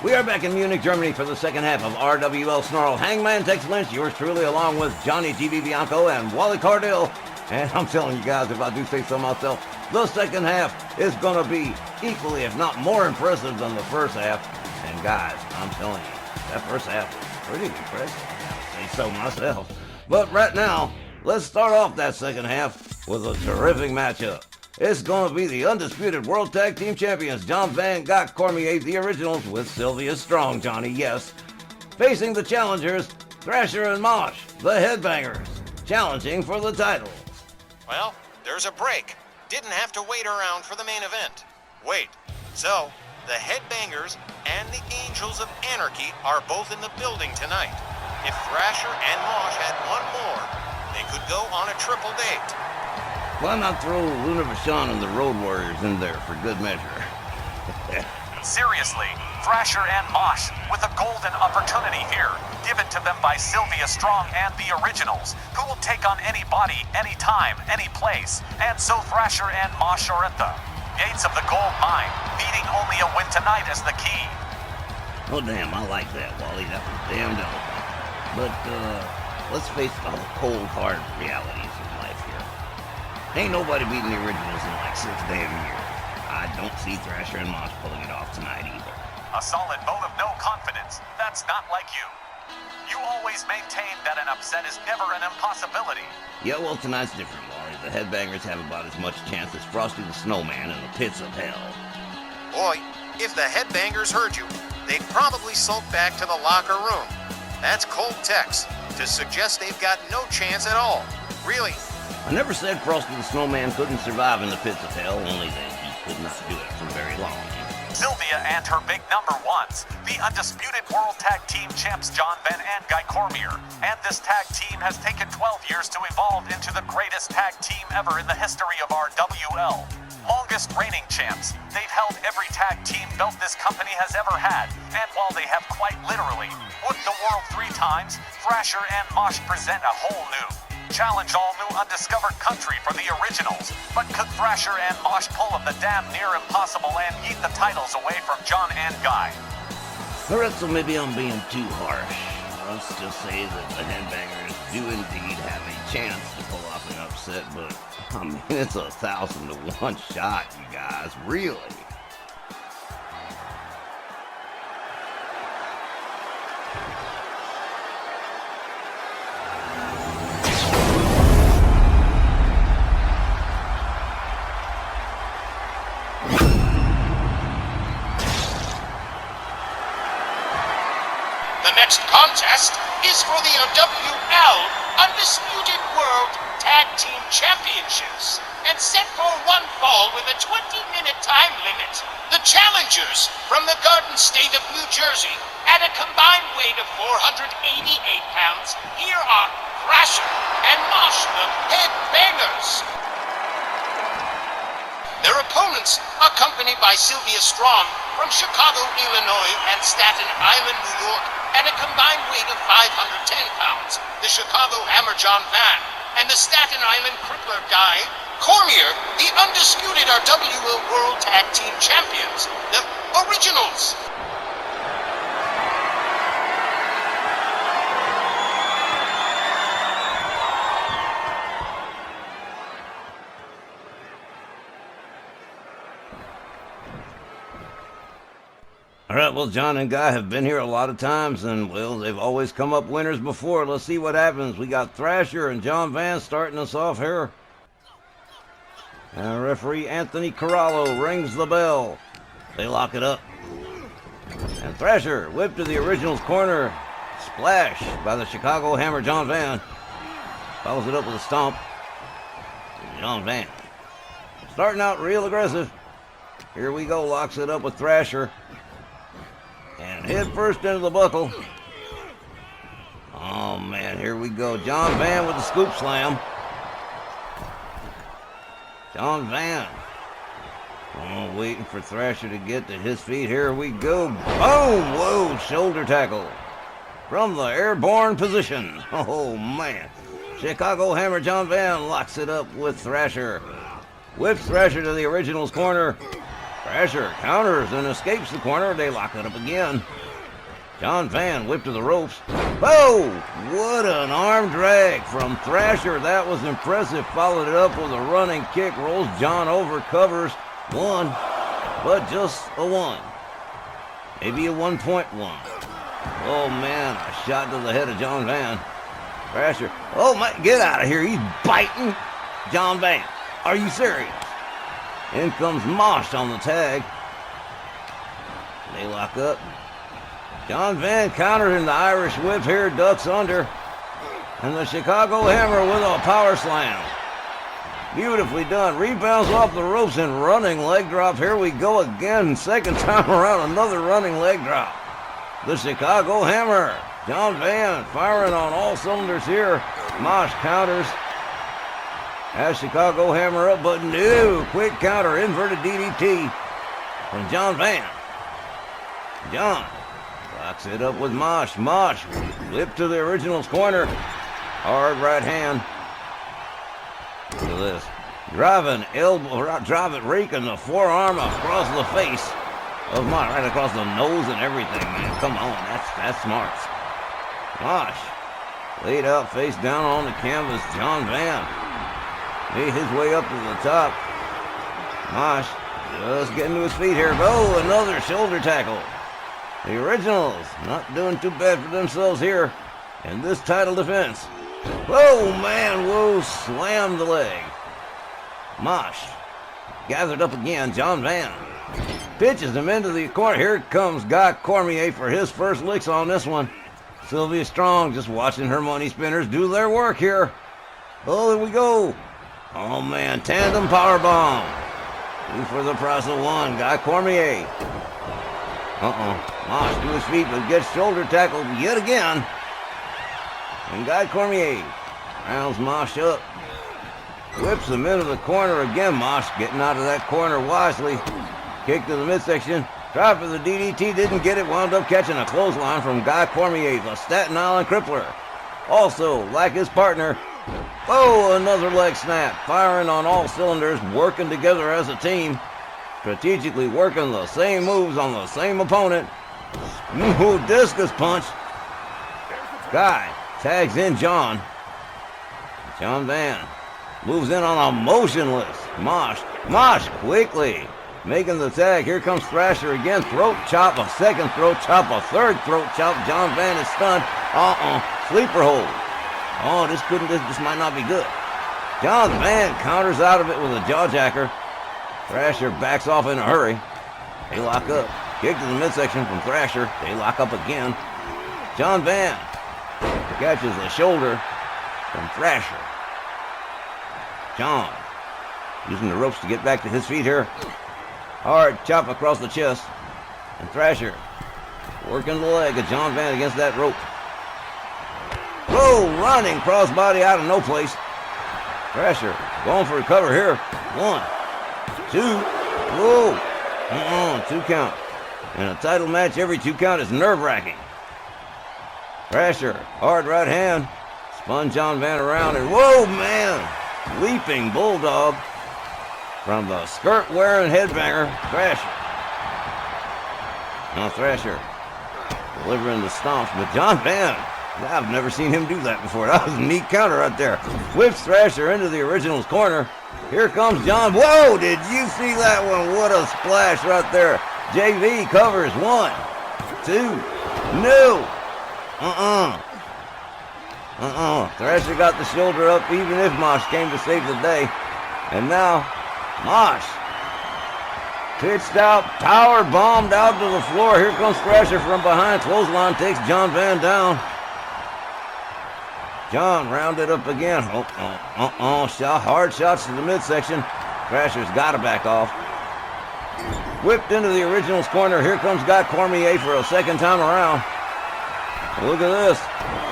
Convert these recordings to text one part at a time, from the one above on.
We are back in Munich, Germany for the second half of RWL Sn Rl. Hangman Tex Lynch, yours truly, along with Johnny GB Bianco and Wally Cardell. And I'm telling you guys, if I do say so myself, the second half is going to be equally, if not more impressive than the first half. And guys, I'm telling you, that first half was pretty impressive. I say so myself. But right now, let's start off that second half with a terrific matchup. It's going to be the undisputed World Tag Team Champions, John Van Gogh Cormier, the Originals, with Sylvia Strong, Johnny, yes, facing the challengers, Thrasher and Mosh, the Headbangers, challenging for the titles. Well, there's a break. Didn't have to wait around for the main event. Wait, so the Headbangers and the Angels of Anarchy are both in the building tonight. If Thrasher and Mosh had one more, they could go on a triple date. Why not throw Luna Vachon and the Road Warriors in there for good measure? Seriously, Thrasher and Mosh with a golden opportunity here, given to them by Sylvia Strong and the Originals, who will take on anybody, anytime, any place. And so Thrasher and Mosh are at the gates of the gold mine, needing only a win tonight as the key. Oh damn, I like that, Wally. That was damn dope. But let's face the cold, hard realities of life here. Ain't nobody beating the Originals in like 6 damn years. I don't see Thrasher and Mosh pulling it off tonight either. A solid vote of no confidence. That's not like you. You always maintain that an upset is never an impossibility. Yeah, well, tonight's different, Wally. The Headbangers have about as much chance as Frosty the Snowman in the pits of hell. Boy, if the Headbangers heard you, they'd probably sulk back to the locker room. That's cold text to suggest they've got no chance at all. Really. I never said Frosty the Snowman couldn't survive in the pits of hell, only that he could not do it for very long. Sylvia and her big number ones, the undisputed World Tag Team Champs John Van and Guy Cormier. And this tag team has taken 12 years to evolve into the greatest tag team ever in the history of RWL. Longest reigning champs, they've held every tag team belt this company has ever had. And while they have quite literally whooped the world 3 times, Thrasher and Mosh present a whole new challenge, all new undiscovered country for the Originals. But could Thrasher and Mosh pull of the damn near impossible and yeet the titles away from John and Guy? Alright, so maybe I'm being too harsh. Let's just say that the Headbangers do indeed have a chance to pull off an upset, but I mean, it's 1,000 to 1 shot, you guys, really. The next contest is for the WL Undisputed World Tag Team Championships and set for one fall with a 20-minute time limit. The challengers from the Garden State of New Jersey at a combined weight of 488 pounds, here are Thrasher and Mosh, the Headbangers. Their opponents, accompanied by Sylvia Strong from Chicago, Illinois and Staten Island, New York, at a combined weight of 510 pounds, the Chicago Hammer John Van, and the Staten Island Crippler Guy Cormier, the undisputed RWL World Tag Team Champions, the Originals. Alright, well, John and Guy have been here a lot of times, and, well, they've always come up winners before. Let's see what happens. We got Thrasher and John Van starting us off here. And referee Anthony Corallo rings the bell. They lock it up. And Thrasher whipped to the Originals corner. Splash by the Chicago Hammer John Van. Follows it up with a stomp. John Van. Starting out real aggressive. Here we go, locks it up with Thrasher. And head first into the buckle. Oh man, here we go. John Van with the scoop slam. John Van. Oh, waiting for Thrasher to get to his feet. Here we go. Boom! Whoa, shoulder tackle. From the airborne position. Oh man. Chicago Hammer John Van locks it up with Thrasher. Whips Thrasher to the Originals corner. Thrasher counters and escapes the corner. They lock it up again. John Van whipped to the ropes. Oh, what an arm drag from Thrasher. That was impressive. Followed it up with a running kick. Rolls John over, covers. One, but just a one. Maybe a 1.1. Oh, man, a shot to the head of John Van. Thrasher. Oh, my, get out of here. He's biting John Van. Are you serious? In comes Mosh on the tag. They lock up. John Van countering the Irish whip here, ducks under. And the Chicago Hammer with a power slam. Beautifully done. Rebounds off the ropes and running leg drop. Here we go again. Second time around, another running leg drop. The Chicago Hammer. John Van firing on all cylinders here. Mosh counters. Has Chicago Hammer up, but no. Quick counter, inverted DDT from John Van. John locks it up with Mosh. Mosh whip to the Originals corner. Hard right hand. Look at this. Driving elbow, driving, raking the forearm across the face of Mosh, right across the nose and everything, man. Come on, that's smart. Mosh laid out face down on the canvas. John Van made his way up to the top. Mosh just getting to his feet here. Oh, another shoulder tackle. The Originals not doing too bad for themselves here in this title defense. Whoa, man, whoa, slammed the leg. Mosh gathered up again. John Van pitches him into the corner. Here comes Guy Cormier for his first licks on this one. Sylvia Strong just watching her money spinners do their work here. Oh, here we go. Oh, man, tandem powerbomb. 2 for the price of 1. Guy Cormier. Mosh to his feet, but gets shoulder tackled yet again. And Guy Cormier rounds Mosh up. Whips him into the corner again. Mosh getting out of that corner wisely. Kick to the midsection. Try for the DDT, didn't get it. Wound up catching a clothesline from Guy Cormier, the Staten Island Crippler. Also, like his partner, oh, another leg snap. Firing on all cylinders, working together as a team. Strategically working the same moves on the same opponent. Ooh, discus punch. Guy tags in John. John Van moves in on a motionless Mosh. Mosh quickly making the tag. Here comes Thrasher again. Throat chop, a second throat chop, a third throat chop. John Van is stunned. Sleeper hold. Oh, this might not be good. John Van counters out of it with a jawjacker. Thrasher backs off in a hurry. They lock up. Kick to the midsection from Thrasher. They lock up again. John Van catches the shoulder from Thrasher. John using the ropes to get back to his feet here. Hard chop across the chest. And Thrasher working the leg of John Van against that rope. Whoa, running crossbody out of no place. Thrasher going for a cover here. 1, 2. Whoa. 2 count. In a title match, every 2 count is nerve-wracking. Thrasher, hard right hand. Spun John Van around and whoa, man. Leaping bulldog from the skirt-wearing headbanger, Thrasher. Now Thrasher delivering the stomps, but John Van, I've never seen him do that before. That was a neat counter right there. Whips Thrasher into the Originals corner. Here comes John. Whoa, did you see that one? What a splash right there. JV covers 1, 2. No. Thrasher got the shoulder up even if Mosh came to save the day. And now, Mosh pitched out, power bombed out to the floor. Here comes Thrasher from behind. Clothesline takes John Van down. John rounded up again. Hard shots to the midsection. Thrasher's got to back off. Whipped into the Originals corner. Here comes Guy Cormier for a second time around. Look at this.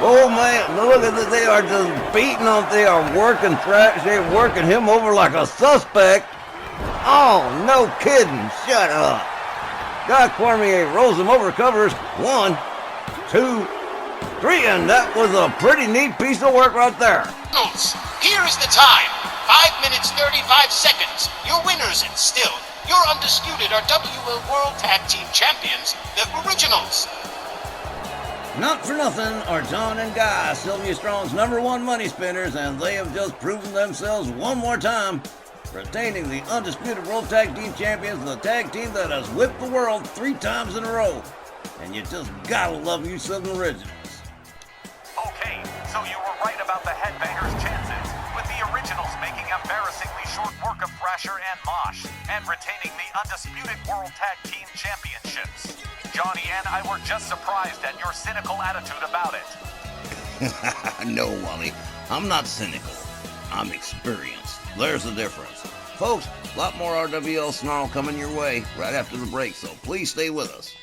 Oh, man. Look at this. They are just beating him. They are working Thrasher. They're working him over like a suspect. Oh, no kidding. Shut up. Guy Cormier rolls him over, covers 1, 2, 3, and that was a pretty neat piece of work right there. Here is the time. 5 minutes, 35 seconds. Your winners and still your undisputed RWL World Tag Team Champions, the Originals. Not for nothing are John and Guy, Sylvia Strong's #1 money spinners, and they have just proven themselves one more time, retaining the undisputed World Tag Team Champions, the tag team that has whipped the world 3 times in a row. And you just gotta love you Southern Originals. Okay, so you were right about the Headbangers' chances, with the Originals making embarrassingly short work of Thrasher and Mosh, and retaining the undisputed World Tag Team Championships. Johnny and I were just surprised at your cynical attitude about it. No, Wally, I'm not cynical. I'm experienced. There's the difference. Folks, a lot more RWL Snarl coming your way right after the break, so please stay with us.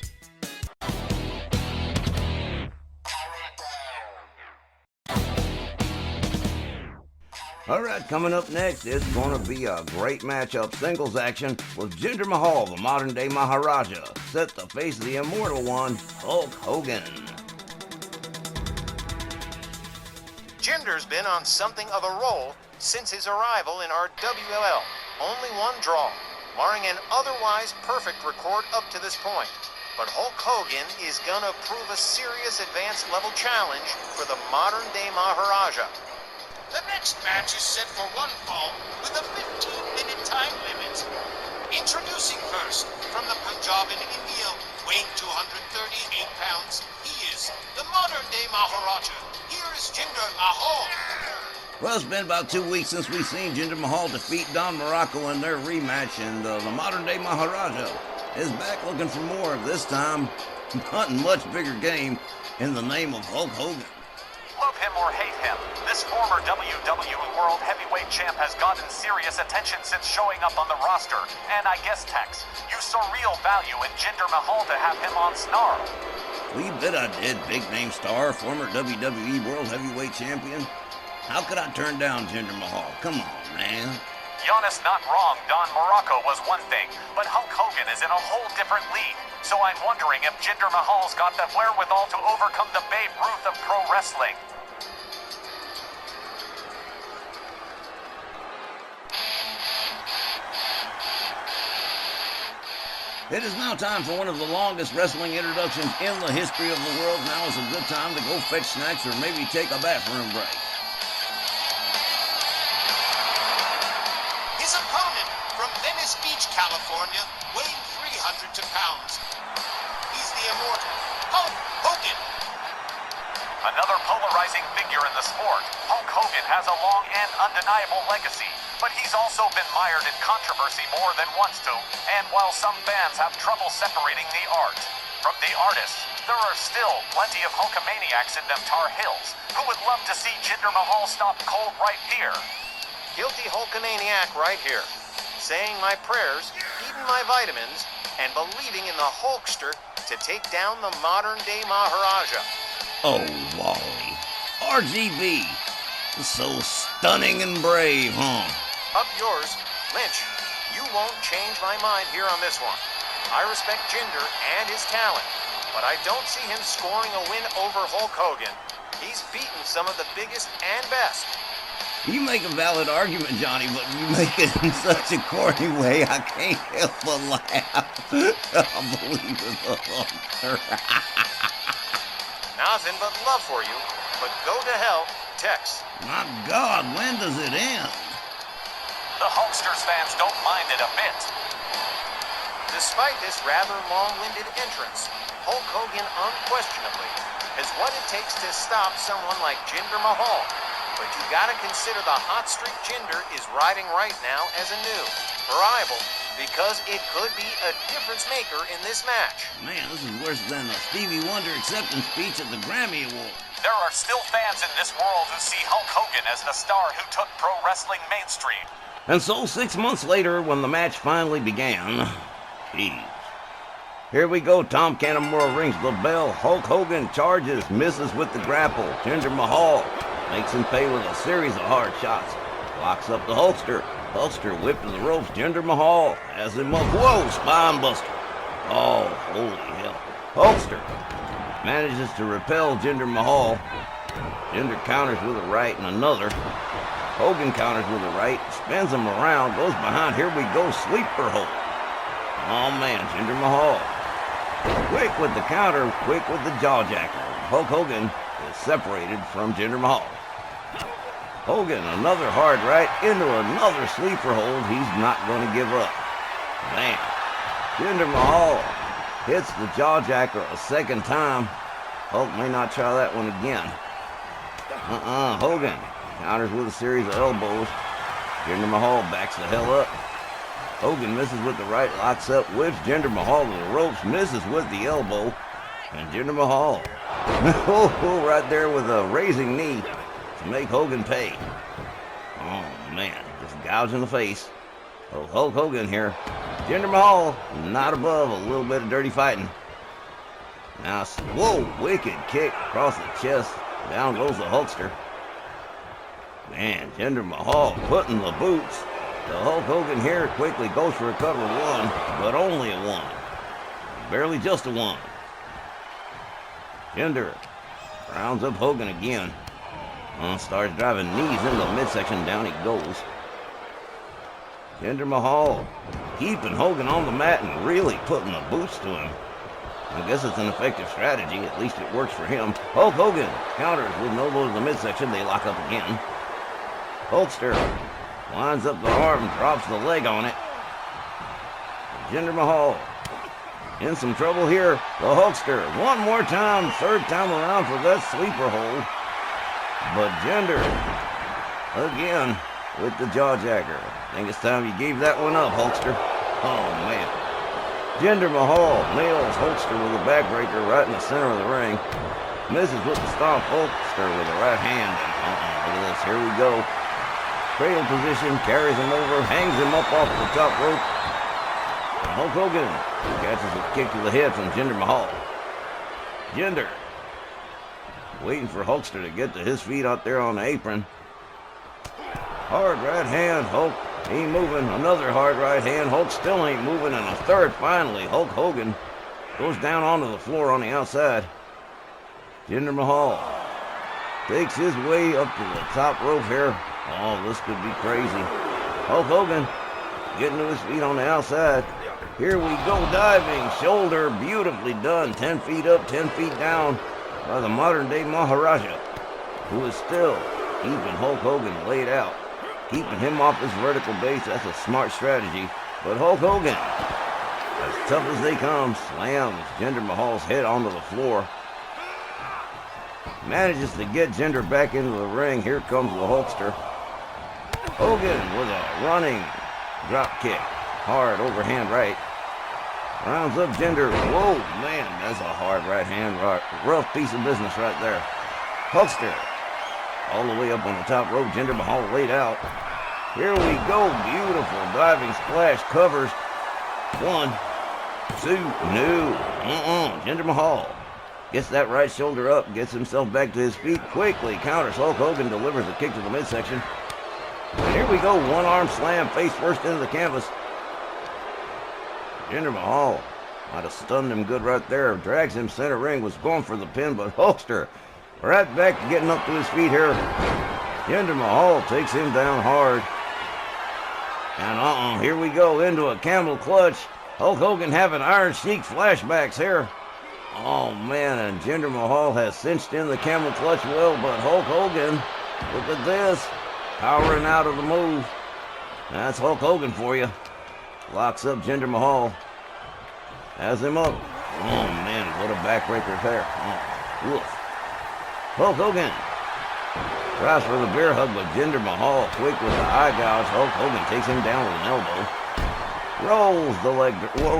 Alright, coming up next, it's going to be a great matchup singles action with Jinder Mahal, the modern day Maharaja, set to face the immortal one, Hulk Hogan. Jinder's been on something of a roll since his arrival in our WLL. Only 1 draw, marring an otherwise perfect record up to this point. But Hulk Hogan is gonna prove a serious advanced level challenge for the modern day Maharaja. The next match is set for 1 fall with a 15-minute time limit. Introducing first, from the Punjab in India, weighing 238 pounds, he is the modern-day Maharaja. Here is Jinder Mahal. Well, it's been about 2 weeks since we've seen Jinder Mahal defeat Don Morocco in their rematch, and the modern day Maharaja is back looking for more, this time hunting much bigger game in the name of Hulk Hogan. Love him or hate him, this former WWE World Heavyweight Champ has gotten serious attention since showing up on the roster. And I guess, Tex, you saw real value in Jinder Mahal to have him on Snarl. Well, you bet I did, big name star, former WWE World Heavyweight Champion. How could I turn down Jinder Mahal? Come on, man. Giannis not wrong, Don Morocco was one thing, but Hulk Hogan is in a whole different league. So I'm wondering if Jinder Mahal's got the wherewithal to overcome the Babe Ruth of pro wrestling. It is now time for one of the longest wrestling introductions in the history of the world. Now is a good time to go fetch snacks or maybe take a bathroom break. His opponent from Venice Beach, California, weighing 300 pounds. He's the immortal Hulk Hogan. Another polarizing figure in the sport, Hulk Hogan has a long and undeniable legacy, but he's also been mired in controversy more than once too, and while some fans have trouble separating the art from the artist, there are still plenty of Hulkamaniacs in them Tar Heels who would love to see Jinder Mahal stop cold right here. Guilty Hulkamaniac right here, saying my prayers, eating my vitamins, and believing in the Hulkster to take down the modern day Maharaja. Oh, Wally. RGB. So stunning and brave, huh? Up yours, Lynch. You won't change my mind here on this one. I respect Jinder and his talent, but I don't see him scoring a win over Hulk Hogan. He's beaten some of the biggest and best. You make a valid argument, Johnny, but you make it in such a corny way, I can't help but laugh. Unbelievable. Nothing but love for you, but go to hell, Tex. My God, when does it end? The Hulksters fans don't mind it a bit. Despite this rather long-winded entrance, Hulk Hogan unquestionably has what it takes to stop someone like Jinder Mahal. But you gotta consider the hot streak Jinder is riding right now as a new rival, because it could be a difference maker in this match. Man, this is worse than a Stevie Wonder acceptance speech at the Grammy Awards. There are still fans in this world who see Hulk Hogan as the star who took pro wrestling mainstream. And so 6 months later, when the match finally began, geez. Here we go, Tom Canamora rings the bell. Hulk Hogan charges, misses with the grapple. Jinder Mahal makes him pay with a series of hard shots. Locks up the Hulkster. Hulkster whipped to the ropes. Jinder Mahal has him up. Whoa, spine buster. Oh, holy hell. Hulkster manages to repel Jinder Mahal. Jinder counters with a right and another. Hogan counters with a right, spins him around, goes behind. Here we go, sleeper hold. Oh man, Jinder Mahal. Quick with the counter, quick with the jawjacker. Hulk Hogan is separated from Jinder Mahal. Hogan, another hard right into another sleeper hold. He's not going to give up. Man, Jinder Mahal hits the jawjacker a second time. Hulk may not try that one again. Hogan counters with a series of elbows. Jinder Mahal backs the hell up. Hogan misses with the right, locks up, whips Jinder Mahal to the ropes, misses with the elbow, and Jinder Mahal right there with a raising knee to make Hogan pay. Oh man, just gouge in the face. Oh, Hulk Hogan here. Jinder Mahal not above a little bit of dirty fighting. Now, whoa, wicked kick across the chest. Down goes the Hulkster. Man, Jinder Mahal putting the boots. The Hulk Hogan here quickly goes for a cover one, but only a one. Barely just a one. Jinder rounds up Hogan again. Starts driving knees into the midsection. Down he goes. Jinder Mahal keeping Hogan on the mat and really putting the boots to him. I guess it's an effective strategy. At least it works for him. Hulk Hogan counters with an elbow to the midsection. They lock up again. Hulkster lines up the arm, drops the leg on it. Jinder Mahal in some trouble here. The Hulkster one more time, third time around for that sleeper hold. But Jinder again with the jawjacker. I think it's time you gave that one up, Hulkster. Oh man. Jinder Mahal nails Hulkster with a backbreaker right in the center of the ring. Misses with the stomp. Hulkster with the right hand. Look at this. Here we go. Cradle position, carries him over, hangs him up off the top rope. And Hulk Hogan catches a kick to the head from Jinder Mahal. Jinder waiting for Hulkster to get to his feet out there on the apron. Hard right hand, Hulk ain't moving. Another hard right hand, Hulk still ain't moving. And a third, finally, Hulk Hogan goes down onto the floor on the outside. Jinder Mahal takes his way up to the top rope here. Oh, this could be crazy. Hulk Hogan getting to his feet on the outside. Here we go, diving, shoulder, beautifully done. 10 feet up, 10 feet down by the modern-day Maharaja, who is still keeping Hulk Hogan laid out, keeping him off his vertical base. That's a smart strategy. But Hulk Hogan, as tough as they come, slams Jinder Mahal's head onto the floor. Manages to get Jinder back into the ring. Here comes the Hulkster. Hogan with a running drop kick. Hard overhand right. Rounds up Jinder. Whoa, man, that's a hard right hand. Rough piece of business right there. Hulkster all the way up on the top rope. Jinder Mahal laid out. Here we go. Beautiful diving splash. Covers. 1, 2, no. Jinder Mahal gets that right shoulder up. Gets himself back to his feet. Quickly counters Hulk Hogan. Delivers a kick to the midsection. And here we go, one arm slam, face first into the canvas. Jinder Mahal might have stunned him good right there. Drags him center ring, was going for the pin, but Hulkster right back getting up to his feet here. Jinder Mahal takes him down hard. And here we go into a camel clutch. Hulk Hogan having Iron Sheik flashbacks here. Oh man, and Jinder Mahal has cinched in the camel clutch well, but Hulk Hogan, look at this. Powering out of the move. That's Hulk Hogan for you. Locks up Jinder Mahal. Has him up. Oh, man, what a backbreaker there. Oh, woof. Hulk Hogan tries for the bear hug, but Jinder Mahal, quick with the eye gouge. Hulk Hogan takes him down with an elbow.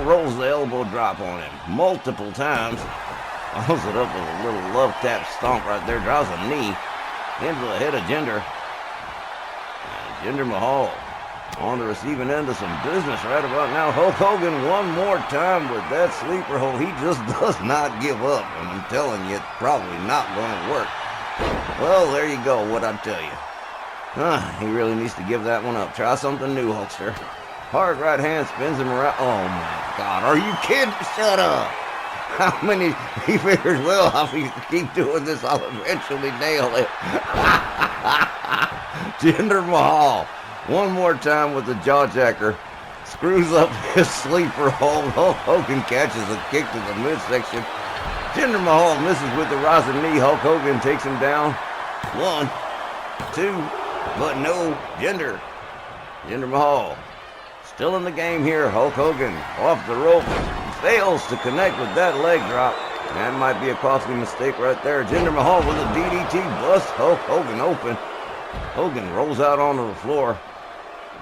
Rolls the elbow drop on him multiple times. Follows it up with a little love tap stomp right there. Draws a knee into the head of Jinder. Jinder Mahal on the receiving end of some business right about now. Hulk Hogan one more time with that sleeper hold. He just does not give up. And I'm telling you, it's probably not going to work. Well, there you go, what I tell you. He really needs to give that one up. Try something new, Hulkster. Hard right hand spins him around. Oh, my God. Are you kidding? Shut up. How many? He figures, well, if we keep doing this, I'll eventually nail it. Jinder Mahal, one more time with the jawjacker. screws up his sleeper hold. Hulk Hogan catches a kick to the midsection. Jinder Mahal misses with the rising knee. Hulk Hogan takes him down. 1, 2, but no, Jinder Mahal still in the game here. Hulk Hogan off the rope, fails to connect with that leg drop. That might be a costly mistake right there. Jinder Mahal with a DDT busts Hulk Hogan open. Hogan rolls out onto the floor.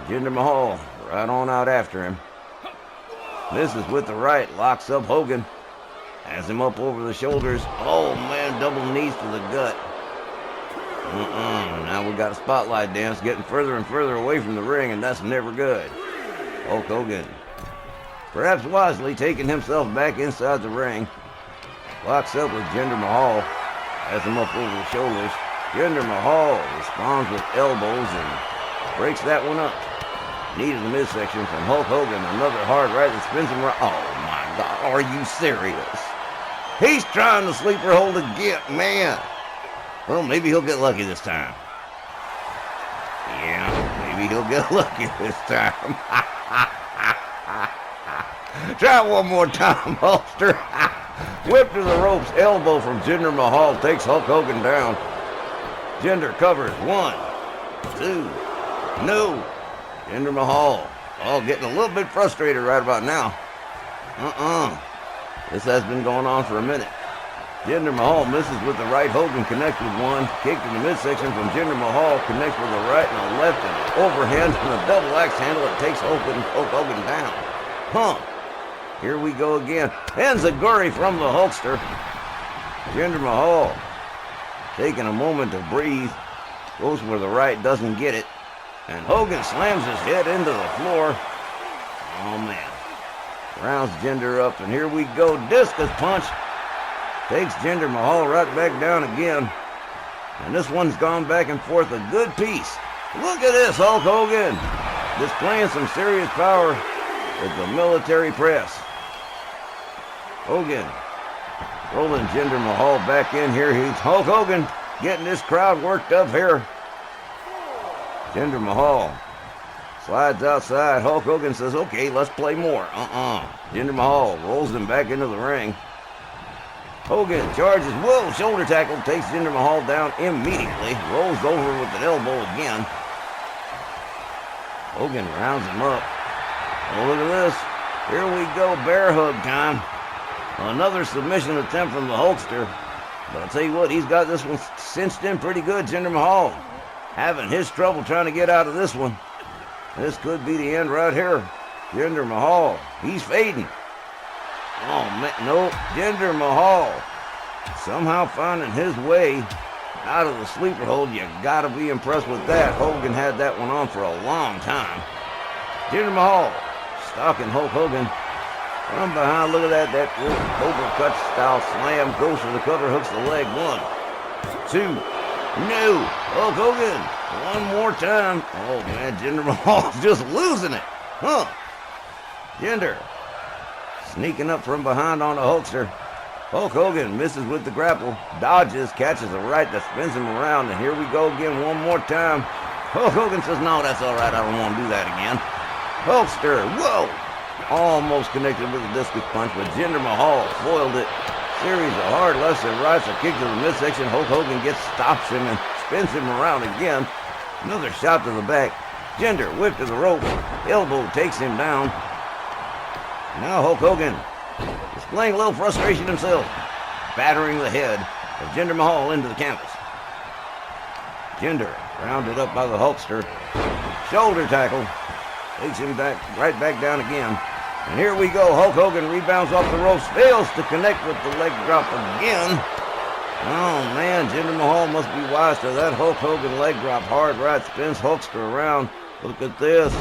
Jinder Mahal right on out after him. Misses with the right, locks up Hogan. Has him up over the shoulders. Oh man, double knees to the gut. Now we got a spotlight dance, getting further and further away from the ring, and that's never good. Hulk Hogan, perhaps wisely, taking himself back inside the ring. Locks up with Jinder Mahal. Has him up over the shoulders. Jinder Mahal responds with elbows and breaks that one up. Knee to the midsection from Hulk Hogan. Another hard right that spins him around. Oh my God, are you serious? He's trying to sleeper hold again, man. Well, maybe he'll get lucky this time. Yeah, maybe he'll get lucky this time. Try one more time, Hulkster. Whip to the ropes, elbow from Jinder Mahal takes Hulk Hogan down. Jinder covers. 1, 2, no. Jinder Mahal, getting a little bit frustrated right about now. This has been going on for a minute. Jinder Mahal misses with the right. Hogan connects with one. Kick to the midsection from Jinder Mahal. Connects with a right and a left and an overhand and a double axe handle that takes Hulk Hogan down. Here we go again. Enziguri from the Hulkster. Jinder Mahal taking a moment to breathe. Goes where the right, doesn't get it. And Hogan slams his head into the floor. Oh man. Rounds Jinder up, and here we go. Discus punch. Takes Jinder Mahal right back down again. And this one's gone back and forth a good piece. Look at this, Hulk Hogan. Displaying some serious power with the military press. Hogan rolling Jinder Mahal back in here. He's Hulk Hogan getting this crowd worked up here. Jinder Mahal slides outside. Hulk Hogan says, okay, let's play more. Jinder Mahal rolls him back into the ring. Hogan charges. Whoa, shoulder tackle. Takes Jinder Mahal down immediately. Rolls over with an elbow again. Hogan rounds him up. Oh, look at this. Here we go. Bear hug time. Another submission attempt from the Hulkster. But I'll tell you what, he's got this one cinched in pretty good. Jinder Mahal having his trouble trying to get out of this one. This could be the end right here. Jinder Mahal, he's fading. Oh, man, no. Jinder Mahal somehow finding his way out of the sleeper hold. You gotta be impressed with that. Hogan had that one on for a long time. Jinder Mahal stalking Hulk Hogan from behind. Look at that. That Cobra cut style slam. Goes for the cover. Hooks the leg. 1, 2. No. Hulk Hogan. One more time. Oh, man. Jinder Mahal's just losing it. Jinder sneaking up from behind on the Hulkster. Hulk Hogan misses with the grapple. Dodges. Catches a right that spins him around. And here we go again one more time. Hulk Hogan says, no, that's all right. I don't want to do that again. Hulkster. Whoa. Almost connected with a discus punch, but Jinder Mahal foiled it. Series of hard lefts and rights, a kick to the midsection. Hulk Hogan stops him and spins him around again. Another shot to the back. Jinder whip to the rope. Elbow takes him down. Now Hulk Hogan displaying a little frustration himself, battering the head of Jinder Mahal into the canvas. Jinder rounded up by the Hulkster. Shoulder tackle. Takes him back, right back down again. And here we go. Hulk Hogan rebounds off the ropes. Fails to connect with the leg drop again. Oh, man. Jinder Mahal must be wise to that Hulk Hogan leg drop. Hard right. Spins Hulkster around. Look at this.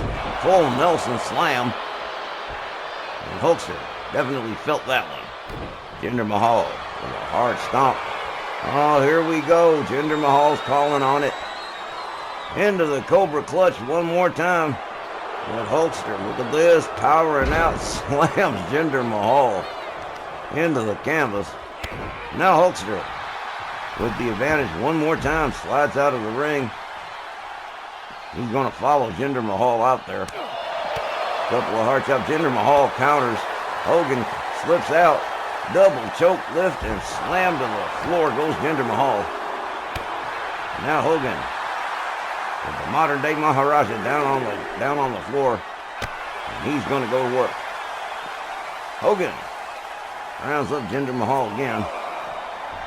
Full Nelson slam. And Hulkster definitely felt that one. Jinder Mahal with a hard stomp. Oh, here we go. Jinder Mahal's calling on it. Into the Cobra clutch one more time. That Hulkster, look at this, powering out, slams Jinder Mahal into the canvas. Now Hulkster, with the advantage one more time, slides out of the ring. He's going to follow Jinder Mahal out there. Couple of hard chops. Jinder Mahal counters. Hogan slips out. Double choke lift and slam to the floor goes Jinder Mahal. Now Hogan, with the modern day Maharaja down on the floor. And he's going to go to work. Hogan rounds up Jinder Mahal again.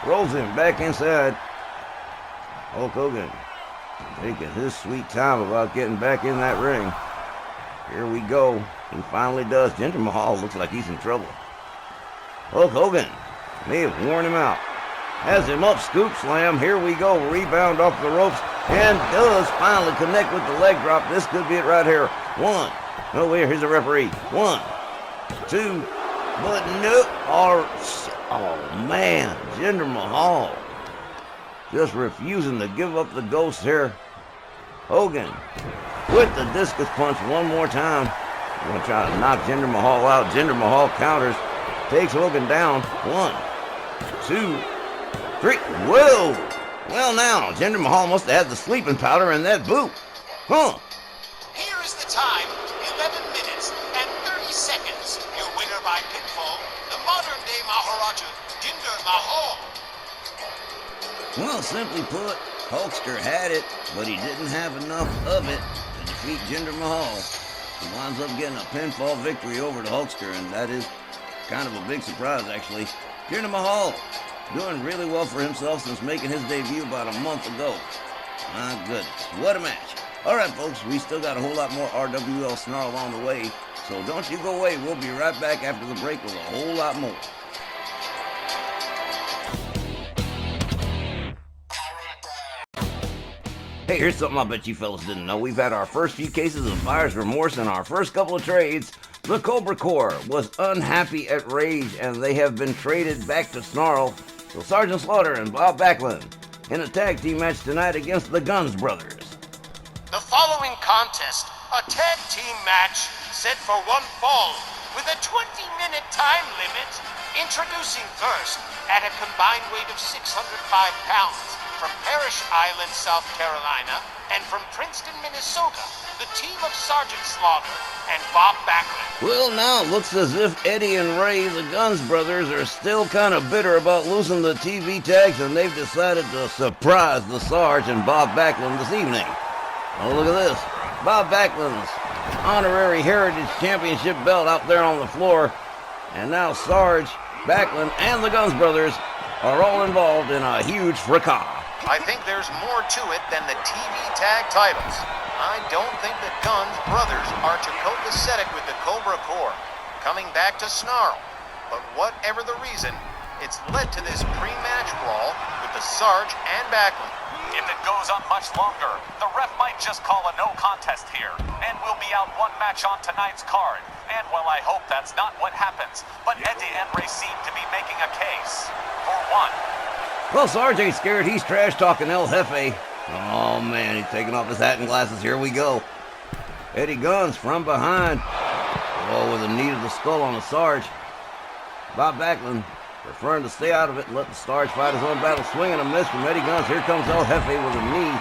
Rolls him back inside. Hulk Hogan taking his sweet time about getting back in that ring. Here we go. He finally does. Jinder Mahal looks like he's in trouble. Hulk Hogan may have worn him out. Has him up, scoop slam. Here we go. Rebound off the ropes. And does finally connect with the leg drop. This could be it right here. One. No, wait, here's the referee. 1, 2, but no. Oh, man. Jinder Mahal just refusing to give up the ghost here. Hogan with the discus punch one more time. Going to try to knock Jinder Mahal out. Jinder Mahal counters. Takes Hogan down. 1, 2, 3. Whoa! Well, now, Jinder Mahal must have had the sleeping powder in that boot. Huh? Here is the time, 11 minutes and 30 seconds. Your winner by pinfall, the modern-day Maharaja, Jinder Mahal. Well, simply put, Hulkster had it, but he didn't have enough of it to defeat Jinder Mahal. He winds up getting a pinfall victory over the Hulkster, and that is kind of a big surprise, actually. Jinder Mahal doing really well for himself since making his debut about a month ago. My goodness, what a match. All right, folks, we still got a whole lot more RWL Snarl on the way, so don't you go away. We'll be right back after the break with a whole lot more. Hey, here's something I bet you fellas didn't know. We've had our first few cases of buyer's remorse in our first couple of trades. The Cobra Corps was unhappy at Rage, and they have been traded back to Snarl. So Sergeant Slaughter and Bob Backlund in a tag team match tonight against the GUNZ brothers. The following contest, a tag team match set for one fall with a 20-minute time limit. Introducing first, at a combined weight of 605 pounds, from Parrish Island, South Carolina, and from Princeton, Minnesota, the team of Sergeant Slaughter and Bob Backlund. Well, now it looks as if Eddie and Ray, the GUNZ brothers, are still kind of bitter about losing the TV tags, and they've decided to surprise the Sarge and Bob Backlund this evening. Oh, look at this. Bob Backlund's honorary Heritage Championship belt out there on the floor, and now Sarge, Backlund, and the GUNZ brothers are all involved in a huge fracas. I think there's more to it than the TV tag titles. I don't think the GUNZ brothers are too copacetic with the Cobra Corps coming back to Snarl. But whatever the reason, it's led to this pre-match brawl with the Sarge and Backlund. If it goes on much longer, the ref might just call a no contest here, and we'll be out one match on tonight's card. And well, I hope that's not what happens, but Eddie and Ray seem to be making a case for one. Well, Sarge ain't scared. He's trash-talking El Jefe. Oh, man, he's taking off his hat and glasses. Here we go. Eddie Guns from behind. Oh, with a knee to the skull on the Sarge. Bob Backlund preferring to stay out of it and let the Sarge fight his own battle. Swinging a miss from Eddie Guns. Here comes El Jefe with a knee.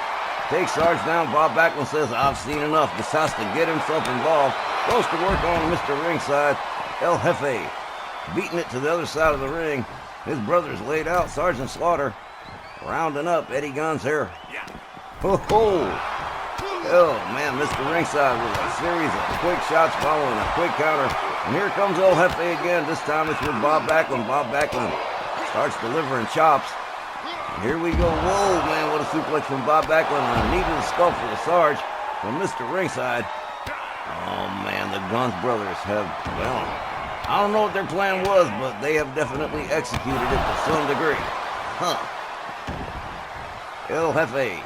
Takes Sarge down. Bob Backlund says, I've seen enough. Decides to get himself involved. Goes to work on Mr. Ringside. El Jefe beating it to the other side of the ring. His brother's laid out. Sergeant Slaughter rounding up Eddie Guns here. Oh, man, Mr. Ringside with a series of quick shots following a quick counter. And here comes El Jefe again. This time it's with Bob Backlund. Bob Backlund starts delivering chops. And here we go. Whoa, man, what a suplex from Bob Backlund. And a knee to the skull for the Sarge from Mr. Ringside. Oh, man, the GUNZ brothers have, well, I don't know what their plan was, but they have definitely executed it to some degree. Huh. El Jefe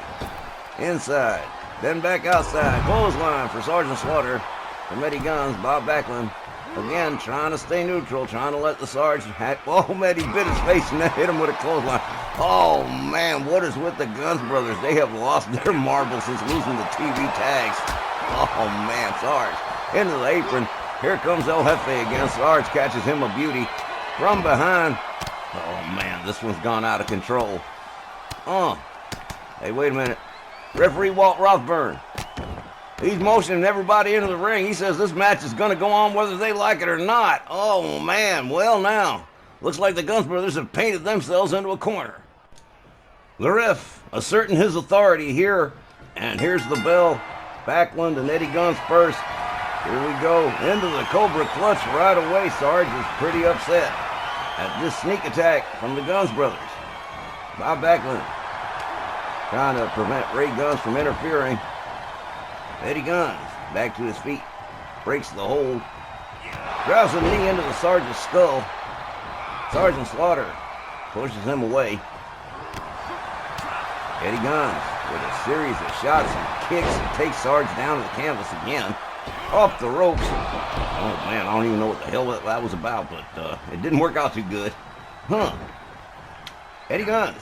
inside, then back outside. Clothesline for Sergeant Slaughter from Eddie Guns. Bob Backlund again trying to stay neutral, trying to let the Sarge oh, man, he bit his face and then hit him with a clothesline. Oh, man, what is with the GUNZ brothers? They have lost their marbles since losing the TV tags. Oh, man, Sarge into the apron. Here comes El Jefe again. Sarge catches him a beauty from behind. Oh, man, this one's gone out of control. Hey, wait a minute. Referee Walt Rothburn. He's motioning everybody into the ring. He says this match is going to go on whether they like it or not. Oh, man. Well, now, looks like the Gunz brothers have painted themselves into a corner. The ref asserting his authority here, and here's the bell. Backlund and Eddie Gunz first. Here we go. Into the Cobra clutch right away. Sarge is pretty upset at this sneak attack from the Gunz brothers. Bob Backlund trying to prevent Ray Gunz from interfering. Eddie Gunz back to his feet, breaks the hold, drives a knee into the Sergeant's skull. Sergeant Slaughter pushes him away. Eddie Gunz with a series of shots and kicks and takes Sarge down to the canvas again, off the ropes. Oh man, I don't even know what the hell that was about, but it didn't work out too good. Eddie Gunz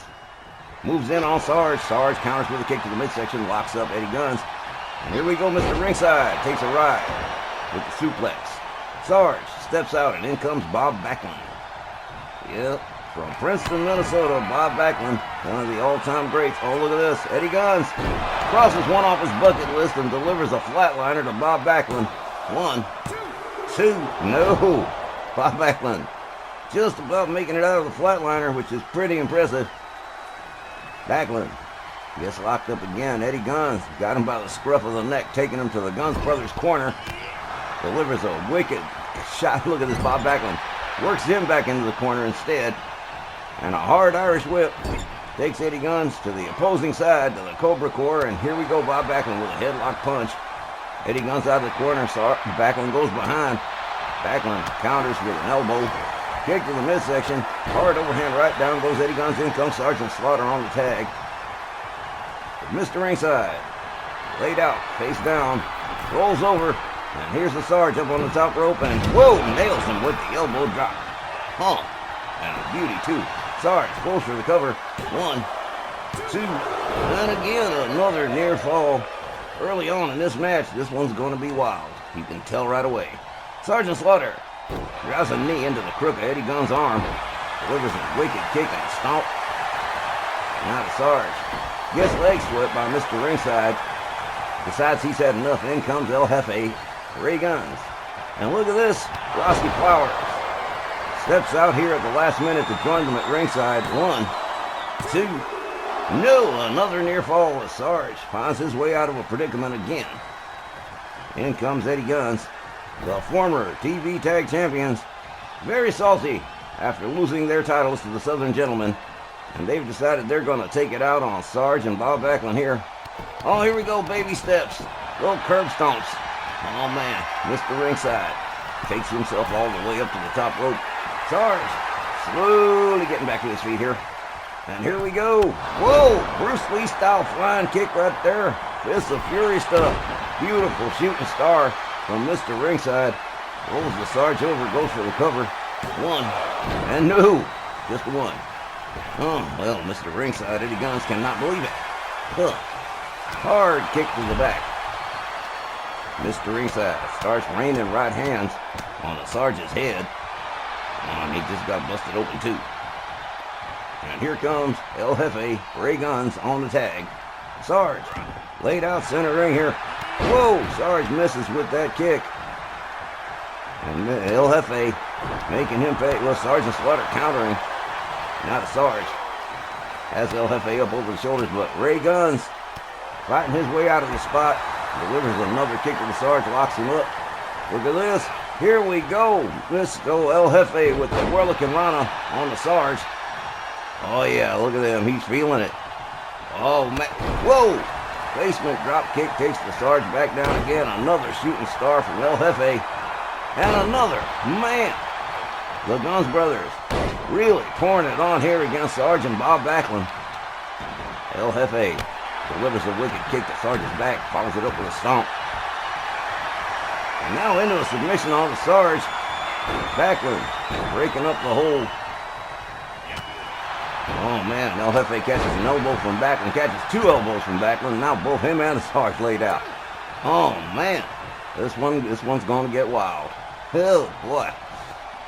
moves in on Sarge. Sarge counters with a kick to the midsection, locks up Eddie Gunz. And here we go, Mr. Ringside takes a ride with the suplex. Sarge steps out, and in comes Bob Backlund. Yep, from Princeton, Minnesota, Bob Backlund, one of the all-time greats. Oh, look at this. Eddie Gunz crosses one off his bucket list and delivers a flatliner to Bob Backlund. 1, 2, no. Bob Backlund just about making it out of the flatliner, which is pretty impressive. Backlund gets locked up again. Eddie Gunz got him by the scruff of the neck, taking him to the Gunz brothers' corner. Delivers a wicked shot. Look at this, Bob Backlund works him back into the corner instead. And a hard Irish whip takes Eddie Gunz to the opposing side, to the Cobra core. And here we go, Bob Backlund with a headlock punch. Eddie Gunz out of the corner. Backlund goes behind. Backlund counters with an elbow. Kick to the midsection. Hard overhand right. Down goes Eddie Gunz. In comes Sergeant Slaughter on the tag. Mr. Ringside, laid out, face down, rolls over, and here's the Sarge up on the top rope, and whoa, nails him with the elbow drop. And a beauty too. Sarge goes for the cover. 1, 2, and again another near fall. Early on in this match, this one's going to be wild. You can tell right away. Sergeant Slaughter drives a knee into the crook of Eddie Gunz's arm, delivers a wicked kick and a stomp. Now to Sarge. Gets leg swept by Mr. Ringside. Decides he's had enough. In comes El Jefe, Ray Gunz. And look at this, Roski Flowers steps out here at the last minute to join them at ringside. 1, 2, no, another near fall as Sarge finds his way out of a predicament again. In comes Eddie Gunz, the former TV Tag Champions, very salty after losing their titles to the Southern Gentlemen. And they've decided they're going to take it out on Sarge and Bob Backlund here. Oh, here we go, baby steps. Little curb stomps. Oh, man, Mr. Ringside takes himself all the way up to the top rope. Sarge slowly getting back to his feet here. And here we go. Whoa, Bruce Lee style flying kick right there. Fists of Fury stuff. Beautiful shooting star from Mr. Ringside. Rolls the Sarge over, goes for the cover. 1, and no, just 1. Oh, well, Mr. Ringside, Eddie Gunz cannot believe it. Hard kick to the back. Mr. Ringside starts raining right hands on the Sarge's head. And he just got busted open too. And here comes El Jefe, Ray Gunz on the tag. Sarge laid out center ring here. Whoa, Sarge misses with that kick. And El Jefe making him pay. Well, Sergeant Slaughter countering. Now to Sarge. Has El Jefe up over the shoulders, but Ray Gunz fighting his way out of the spot. Delivers another kick to the Sarge, locks him up. Look at this. Here we go. Let's go El Jefe with the Whirlicane Rana on the Sarge. Oh yeah, look at him. He's feeling it. Oh man. Whoa. Basement drop kick takes the Sarge back down again. Another shooting star from El Jefe. And another. Man. The Gunz brothers really pouring it on here against Sarge and Bob Backlund. El Jefe delivers a wicked kick to Sarge's back, follows it up with a stomp. And now into a submission on the Sarge. Backlund breaking up the hold. Oh man, El Jefe catches an elbow from Backlund, catches 2 elbows from Backlund. Now both him and the Sarge laid out. Oh man, this one's gonna get wild. Oh boy.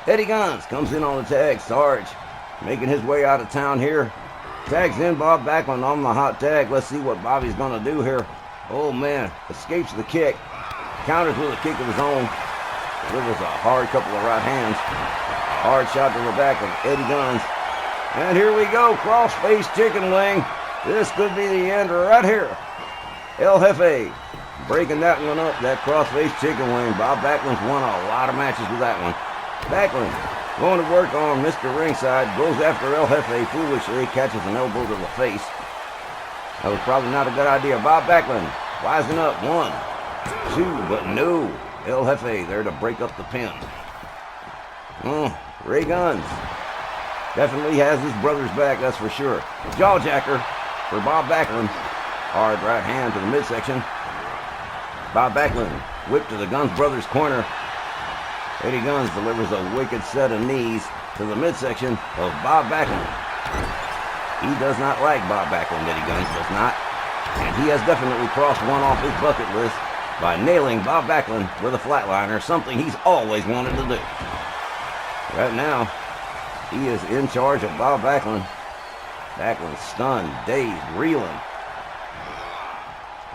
Eddie Gunz comes in on the tag. Sarge making his way out of town here. Tags in Bob Backlund on the hot tag. Let's see what Bobby's going to do here. Oh man, escapes the kick. Counters with a kick of his own. Delivers a hard couple of right hands. A hard shot to the back of Eddie Guns. And here we go, cross-face chicken wing. This could be the end right here. El Jefe breaking that one up, that cross-face chicken wing. Bob Backlund's won a lot of matches with that one. Backlund going to work on Mr. Ringside, goes after El Jefe foolishly, catches an elbow to the face. That was probably not a good idea. Bob Backlund rising up, 1, 2, but no. El Jefe there to break up the pin. Ray Guns definitely has his brother's back, that's for sure. Jawjacker for Bob Backlund. Hard right hand to the midsection. Bob Backlund whipped to the Guns brothers corner. Eddie Guns delivers a wicked set of knees to the midsection of Bob Backlund. He does not like Bob Backlund, Eddie Guns does not. And he has definitely crossed one off his bucket list by nailing Bob Backlund with a flatliner, something he's always wanted to do. Right now, he is in charge of Bob Backlund. Backlund stunned, dazed, reeling.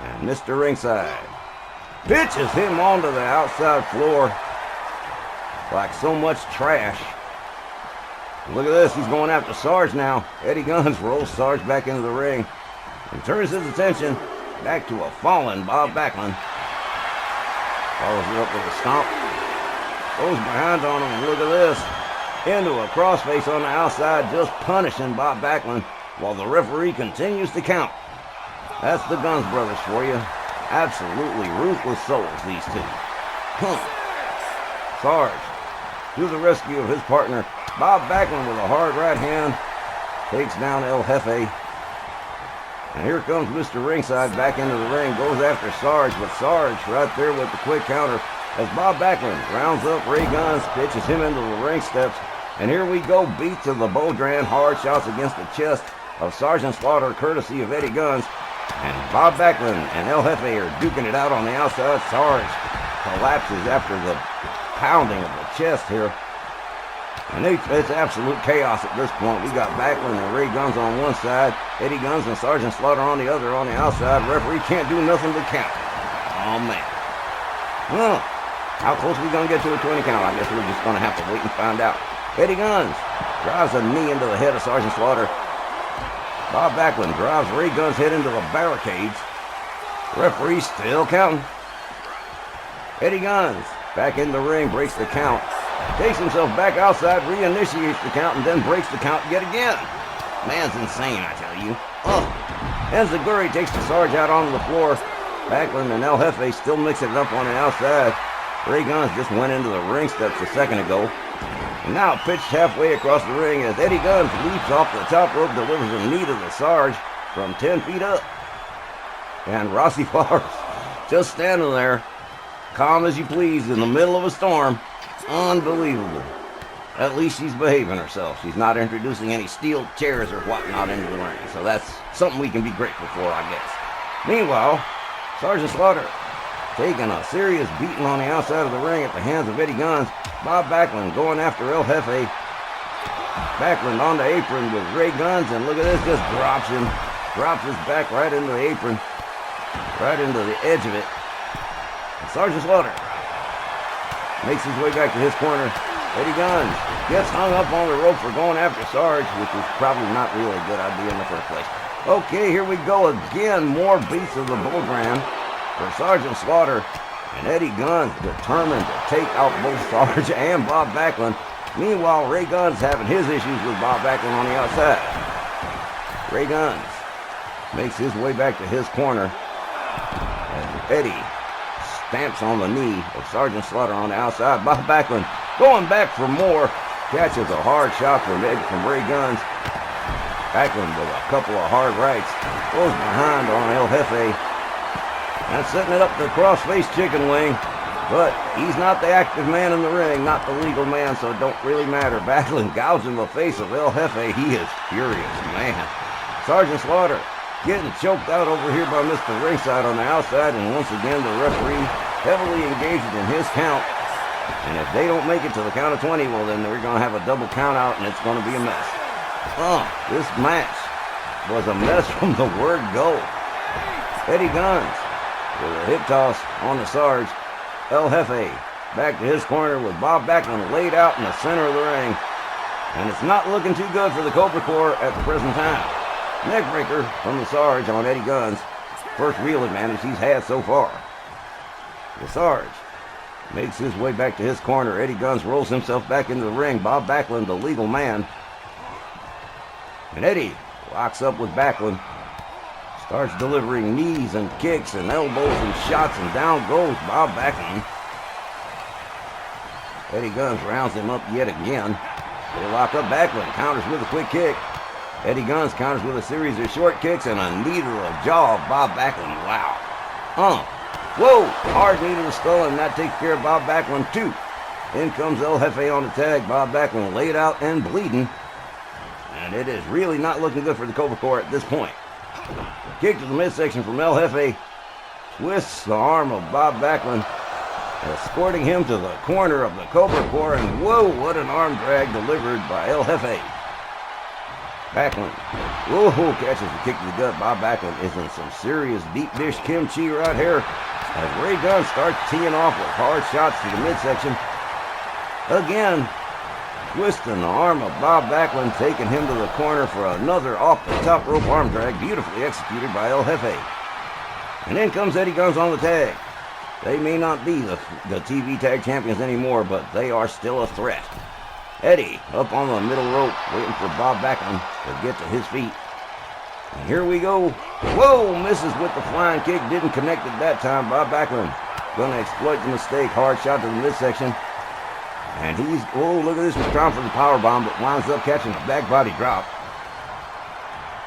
And Mr. Ringside pitches him onto the outside floor like so much trash. Look at this, he's going after Sarge now. Eddie Guns rolls Sarge back into the ring and turns his attention back to a fallen Bob Backlund. Follows it up with a stomp. Goes behind on him, and look at this. Into a crossface on the outside, just punishing Bob Backlund while the referee continues to count. That's the Guns brothers for you. Absolutely ruthless souls, these two. Sarge to the rescue of his partner. Bob Backlund with a hard right hand takes down El Jefe. And here comes Mr. Ringside back into the ring, goes after Sarge, but Sarge right there with the quick counter as Bob Backlund rounds up Ray Guns, pitches him into the ring steps. And here we go, beats of the Bodran, hard shots against the chest of Sergeant Slaughter, courtesy of Eddie Guns. And Bob Backlund and El Jefe are duking it out on the outside. Sarge collapses after the pounding of the chest here. And it's absolute chaos at this point. We got Backlund and Ray Guns on one side, Eddie Guns and Sergeant Slaughter on the other on the outside. Referee can't do nothing but count. Oh, man. How close are we going to get to a 20 count? I guess we're just going to have to wait and find out. Eddie Guns drives a knee into the head of Sergeant Slaughter. Bob Backlund drives Ray Guns' head into the barricades. Referee still counting. Eddie Guns back in the ring, breaks the count. Takes himself back outside, reinitiates the count, and then breaks the count yet again. Man's insane, I tell you. And Zaguri takes the Sarge out onto the floor. Backlund and El Jefe still mixing it up on the outside. Ray Guns just went into the ring steps a second ago. And now pitched halfway across the ring as Eddie Guns leaps off the top rope, delivers a knee to the Sarge from 10 feet up. And Rossi Flowers just standing there, calm as you please, in the middle of a storm. Unbelievable. At least she's behaving herself. She's not introducing any steel chairs or whatnot into the ring. So that's something we can be grateful for, I guess. Meanwhile, Sergeant Slaughter taking a serious beating on the outside of the ring at the hands of Eddie Guns. Bob Backlund going after El Jefe. Backlund on the apron with Ray Guns, and look at this, just drops him. Drops his back right into the apron. Right into the edge of it. And Sergeant Slaughter makes his way back to his corner. Eddie Guns gets hung up on the rope for going after Sarge, which was probably not really a good idea in the first place. Okay, here we go again. More beats of the bull brand for Sergeant Slaughter. And Eddie Guns determined to take out both Sarge and Bob Backlund. Meanwhile, Ray Guns having his issues with Bob Backlund on the outside. Ray Guns makes his way back to his corner. And Eddie stamps on the knee of Sergeant Slaughter on the outside. Bob Backlund going back for more. Catches a hard shot from Ray Guns. Backlund with a couple of hard rights. Goes behind on El Jefe. And setting it up to cross-face chicken wing. But he's not the active man in the ring, not the legal man, so it don't really matter. Backlund gouging the face of El Jefe. He is furious, man. Sergeant Slaughter getting choked out over here by Mr. Ringside on the outside, and once again the referee heavily engaged in his count. And if they don't make it to the count of 20, well then we're going to have a double count out, and it's going to be a mess. This match was a mess from the word go. Eddie Guns with a hip toss on the Sarge. El Jefe back to his corner with Bob Backlund laid out in the center of the ring. And it's not looking too good for the Cobra Corps at the present time. Neckbreaker from the Sarge on Eddie Gunn's. First real advantage he's had so far. The Sarge makes his way back to his corner. Eddie Guns rolls himself back into the ring. Bob Backlund, the legal man. And Eddie locks up with Backlund. Starts delivering knees and kicks and elbows and shots, and down goes Bob Backlund. Eddie Guns rounds him up yet again. They lock up. Backlund counters with a quick kick. Eddie Guns counters with a series of short kicks and a knee to the jaw of Bob Backlund. Wow. Whoa! Hard knee to the skull, and that takes care of Bob Backlund too. In comes El Jefe on the tag. Bob Backlund laid out and bleeding. And it is really not looking good for the Cobra Corps at this point. Kick to the midsection from El Jefe. Twists the arm of Bob Backlund, escorting him to the corner of the Cobra Corps. And whoa, what an arm drag delivered by El Jefe. Backlund, whoa, catches the kick to the gut. Bob Backlund is in some serious deep dish kimchi right here as Ray Gunn starts teeing off with hard shots to the midsection. Again, twisting the arm of Bob Backlund, taking him to the corner for another off the top rope arm drag, beautifully executed by El Jefe. And in comes Eddie Guns on the tag. They may not be the TV tag champions anymore, but they are still a threat. Eddie up on the middle rope, waiting for Bob Backlund to get to his feet. And here we go. Whoa, misses with the flying kick, didn't connect it that time. Bob Backlund gonna exploit the mistake, hard shot to the midsection. And he's, oh, look at this, he's trying for the powerbomb, but winds up catching a back body drop.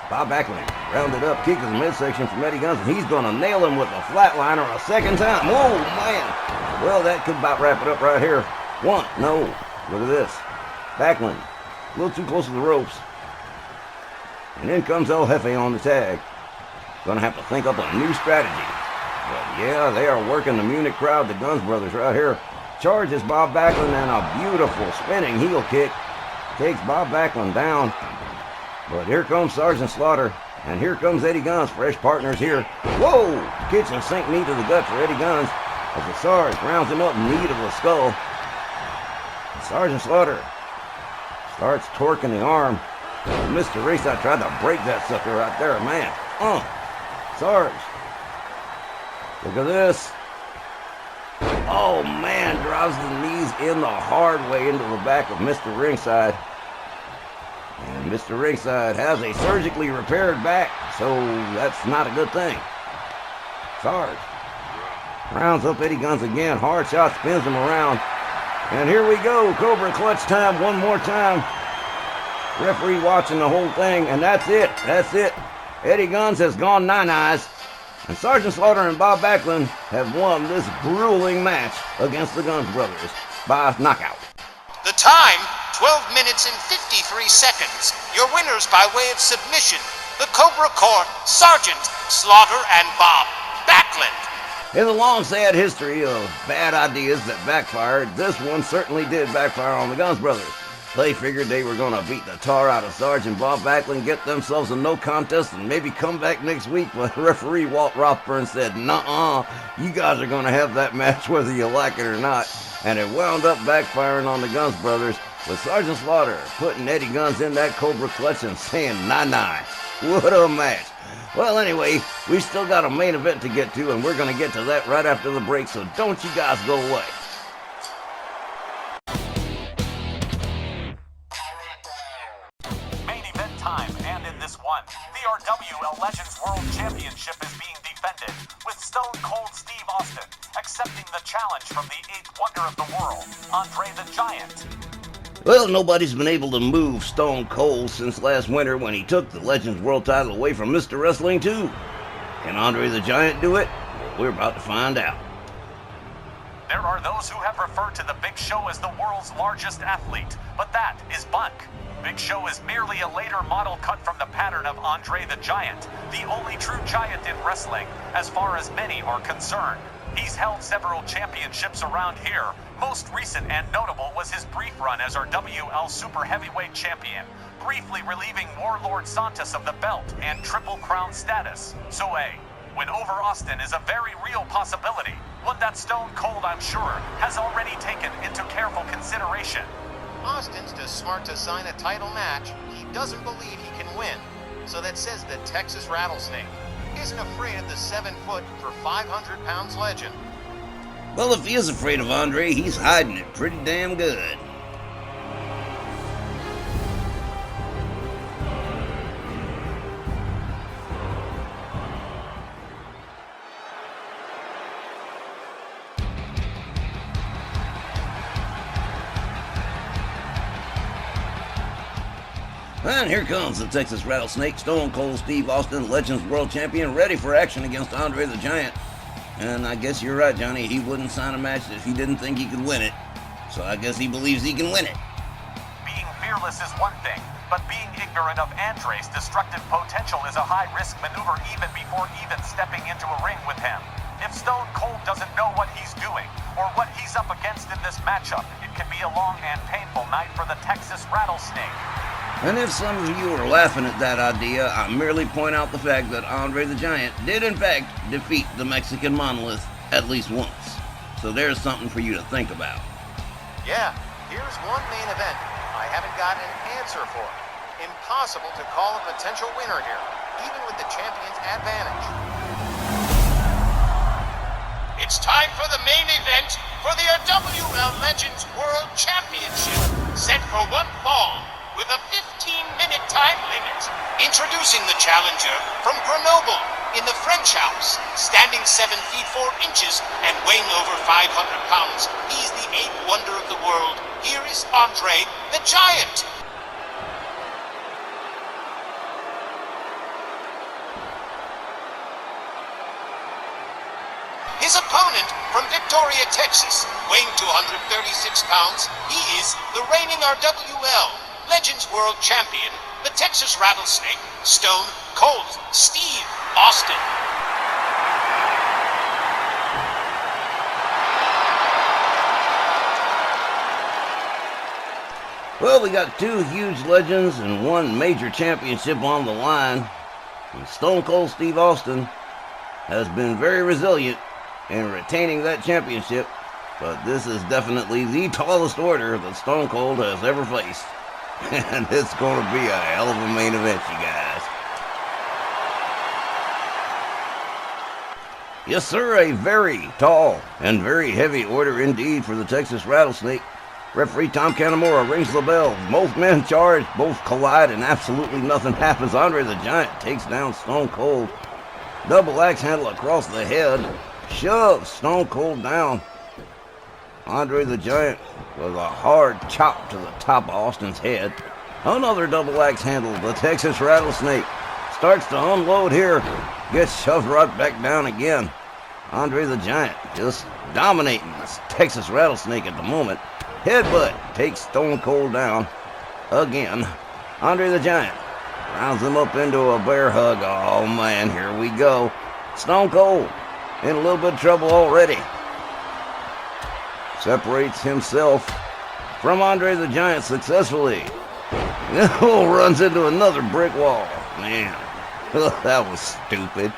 Bob Backlund rounded up, kick to the midsection from Eddie Guns, and he's gonna nail him with a flatliner a second time. Whoa, man. Well, that could about wrap it up right here. One, no, look at this. Backlund, a little too close to the ropes. And in comes El Jefe on the tag. Gonna have to think up a new strategy. But yeah, they are working the Munich crowd, the Guns brothers right here. Charges Bob Backlund, and a beautiful spinning heel kick takes Bob Backlund down. But here comes Sergeant Slaughter, and here comes Eddie Guns, fresh partners here. Whoa! Kitchen sink knee to the gut for Eddie Guns as the Sarge rounds him up, knee to the skull. Sergeant Slaughter starts torquing the arm. Mr. Ringside tried to break that sucker right there, man. Sarge. Look at this. Oh, man, drives the knees in the hard way into the back of Mr. Ringside. And Mr. Ringside has a surgically repaired back, so that's not a good thing. Sarge rounds up Eddie Guns again. Hard shot, spins him around. And here we go. Cobra clutch time one more time. Referee watching the whole thing, and that's it. That's it. Eddie Guns has gone nine-eyes. And Sergeant Slaughter and Bob Backlund have won this grueling match against the Guns brothers by knockout. The time, 12 minutes and 53 seconds. Your winners by way of submission, the Cobra Corps, Sergeant Slaughter and Bob Backlund. In the long, sad history of bad ideas that backfired, this one certainly did backfire on the Guns brothers. They figured they were going to beat the tar out of Sergeant Bob Backlund, get themselves a no contest, and maybe come back next week. But referee Walt Rothburn said, nuh-uh, you guys are going to have that match whether you like it or not. And it wound up backfiring on the Guns brothers, with Sergeant Slaughter putting Eddie Guns in that Cobra clutch and saying, nah. What a match. Well, anyway, we still got a main event to get to, and we're going to get to that right after the break, so don't you guys go away. The RWL Legends World Championship is being defended, with Stone Cold Steve Austin accepting the challenge from the 8th wonder of the world, Andre the Giant. Well, nobody's been able to move Stone Cold since last winter when he took the Legends World title away from Mr. Wrestling 2. Can Andre the Giant do it? Well, we're about to find out. There are those who have referred to the Big Show as the world's largest athlete, but that is bunk. Big Show is merely a later model cut from the pattern of Andre the Giant, the only true giant in wrestling, as far as many are concerned. He's held several championships around here. Most recent and notable was his brief run as our WL Super Heavyweight Champion, briefly relieving Warlord Santos of the belt and Triple Crown status. So win over Austin is a very real possibility, one that Stone Cold, I'm sure, has already taken into careful consideration. Austin's too smart to sign a title match he doesn't believe he can win. So that says the Texas Rattlesnake isn't afraid of the 7-foot for 500 pounds legend. Well, if he is afraid of Andre, he's hiding it pretty damn good. And here comes the Texas Rattlesnake, Stone Cold Steve Austin, Legends World Champion, ready for action against Andre the Giant. And I guess you're right, Johnny. He wouldn't sign a match if he didn't think he could win it. So I guess he believes he can win it. Being fearless is one thing, but being ignorant of Andre's destructive potential is a high-risk maneuver even before even stepping into a ring with him. If Stone Cold doesn't know what he's doing, or what he's up against in this matchup, it can be a long and painful night for the Texas Rattlesnake. And if some of you are laughing at that idea, I merely point out the fact that Andre the Giant did in fact defeat the Mexican Monolith at least once. So there's something for you to think about. Yeah, here's one main event I haven't got an answer for. Impossible to call a potential winner here, even with the champion's advantage. It's time for the main event for the RWL Legends World Championship, set for one fall with a 15-minute time limit. Introducing the challenger from Grenoble in the French house, standing 7 feet 4 inches and weighing over 500 pounds. He's the 8th wonder of the world. Here is Andre the Giant. His opponent from Victoria, Texas, weighing 236 pounds, he is the reigning RWL Legends World Champion, the Texas Rattlesnake, Stone Cold Steve Austin. Well, we got 2 huge legends and 1 major championship on the line. And Stone Cold Steve Austin has been very resilient in retaining that championship, but this is definitely the tallest order that Stone Cold has ever faced. And it's going to be a hell of a main event, you guys. Yes, sir, a very tall and very heavy order indeed for the Texas Rattlesnake. Referee Tom Canamora rings the bell. Both men charge, both collide, and absolutely nothing happens. Andre the Giant takes down Stone Cold. Double axe handle across the head. Shoves Stone Cold down. Andre the Giant with a hard chop to the top of Austin's head. Another double axe handle. The Texas Rattlesnake starts to unload here. Gets shoved right back down again. Andre the Giant just dominating this Texas Rattlesnake at the moment. Headbutt takes Stone Cold down again. Andre the Giant rounds him up into a bear hug. Oh man, here we go. Stone Cold in a little bit of trouble already. Separates himself from Andre the Giant successfully. Oh, runs into another brick wall. Man, that was stupid.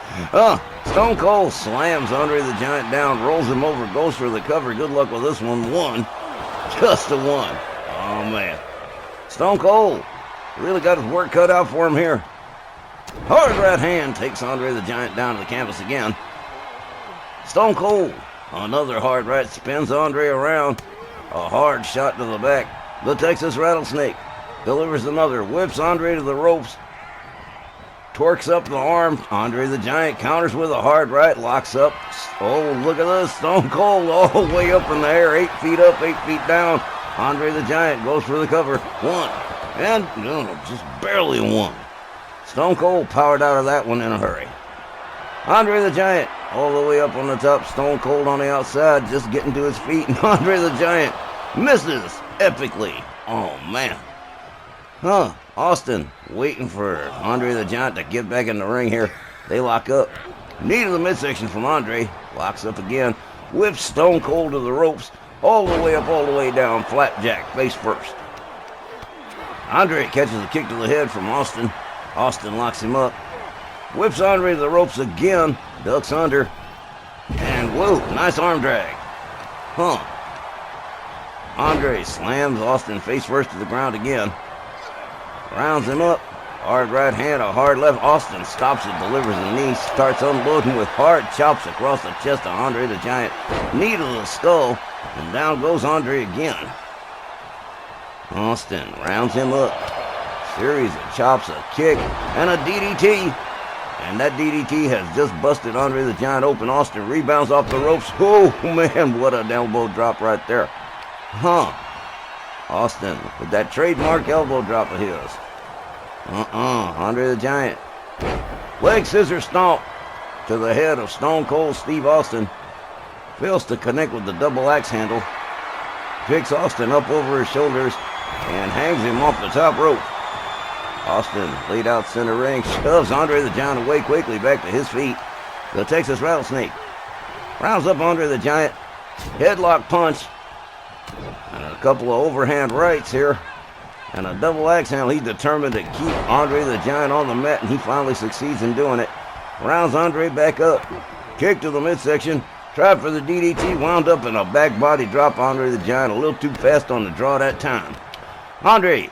Stone Cold slams Andre the Giant down, rolls him over, goes for the cover. Good luck with this one. 1. Just a 1. Oh, man. Stone Cold really got his work cut out for him here. Hard right hand takes Andre the Giant down to the canvas again. Stone Cold, another hard right, spins Andre around. A hard shot to the back. The Texas Rattlesnake delivers another, whips Andre to the ropes. Torques up the arm. Andre the Giant counters with a hard right, locks up. Oh, look at this. Stone Cold all the way up in the air. 8 feet up, 8 feet down. Andre the Giant goes for the cover. 1. And just barely 1. Stone Cold powered out of that one in a hurry. Andre the Giant all the way up on the top. Stone Cold on the outside, just getting to his feet. And Andre the Giant misses epically. Oh, man. Austin waiting for Andre the Giant to get back in the ring here. They lock up. Knee to the midsection from Andre. Locks up again. Whips Stone Cold to the ropes. All the way up, all the way down. Flapjack, face first. Andre catches a kick to the head from Austin. Austin locks him up. whips Andre to the ropes again, ducks under, and whoa, nice arm drag. Andre slams Austin face first to the ground again. Rounds him up. Hard right hand, a hard left. Austin stops it, delivers a knee, starts unloading with hard chops across the chest of Andre the Giant. Knee to the skull, and down goes Andre again. Austin rounds him up. Series of chops, a kick, and a DDT. And that DDT has just busted Andre the Giant open. Austin rebounds off the ropes. Oh, man, what an elbow drop right there. Austin with that trademark elbow drop of his. Andre the Giant. Leg scissor stomp to the head of Stone Cold Steve Austin. Fails to connect with the double axe handle. Picks Austin up over his shoulders and hangs him off the top rope. Austin laid out center ring, shoves Andre the Giant away quickly back to his feet. The Texas Rattlesnake rounds up Andre the Giant. Headlock punch. And a couple of overhand rights here. And a double axe handle. He's determined to keep Andre the Giant on the mat, and he finally succeeds in doing it. Rounds Andre back up. Kick to the midsection. Tried for the DDT. Wound up in a back body drop. Andre the Giant a little too fast on the draw that time. Andre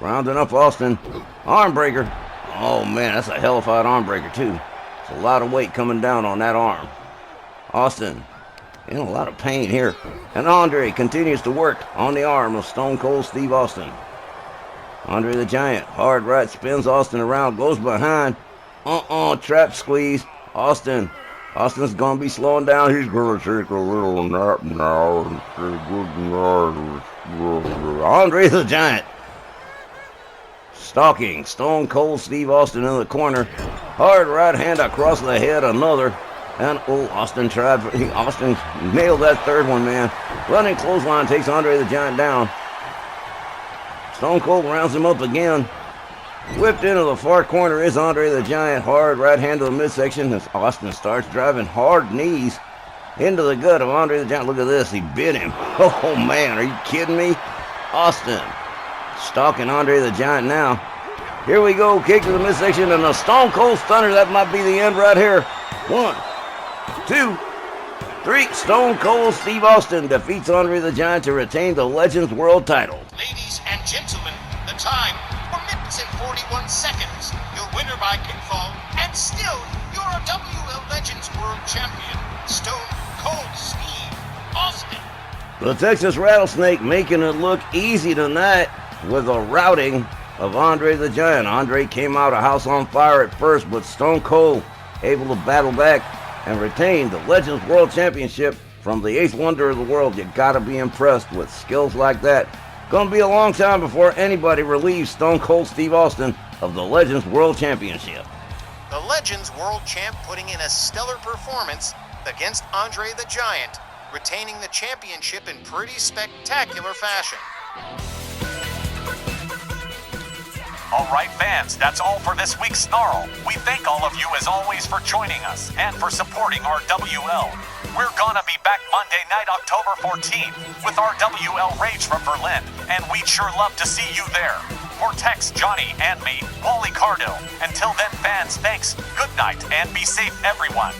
rounding up Austin. Arm breaker. Oh, man, that's a hellified arm breaker, too. It's a lot of weight coming down on that arm. Austin in a lot of pain here. And Andre continues to work on the arm of Stone Cold Steve Austin. Andre the Giant, hard right, spins Austin around, goes behind. Trap squeeze. Austin's gonna be slowing down. He's gonna take a little nap now and say good night. Andre the Giant stalking Stone Cold Steve Austin in the corner. Hard right hand across the head, another. And Austin nailed that third one, man. Running clothesline takes Andre the Giant down. Stone Cold rounds him up again. Whipped into the far corner is Andre the Giant. Hard right hand to the midsection as Austin starts driving hard knees into the gut of Andre the Giant. Look at this, he bit him. Oh man, are you kidding me? Austin stalking Andre the Giant now. Here we go, kick to the midsection and a Stone Cold Stunner. That might be the end right here. 1, 2, 3. Stone Cold Steve Austin defeats Andre the Giant to retain the Legends World title. Ladies and gentlemen, the time, 4 minutes and 41 seconds. Your winner by pinfall, and still your WL Legends World Champion, Stone Cold Steve Austin. The Texas Rattlesnake making it look easy tonight with a routing of Andre the Giant. Andre came out a house on fire at first, but Stone Cold able to battle back and retain the Legends World Championship from the 8th wonder of the world. You gotta be impressed with skills like that. Gonna be a long time before anybody relieves Stone Cold Steve Austin of the Legends World Championship. The Legends World Champ putting in a stellar performance against Andre the Giant, retaining the championship in pretty spectacular fashion. All right, fans, that's all for this week's Snarl. We thank all of you as always for joining us and for supporting our WL. We're gonna be back Monday night, October 14th, with our WL Rage from Berlin, and we'd sure love to see you there. For Tex, Johnny, and me, Wally Cardell. Until then, fans, thanks, good night, and be safe, everyone.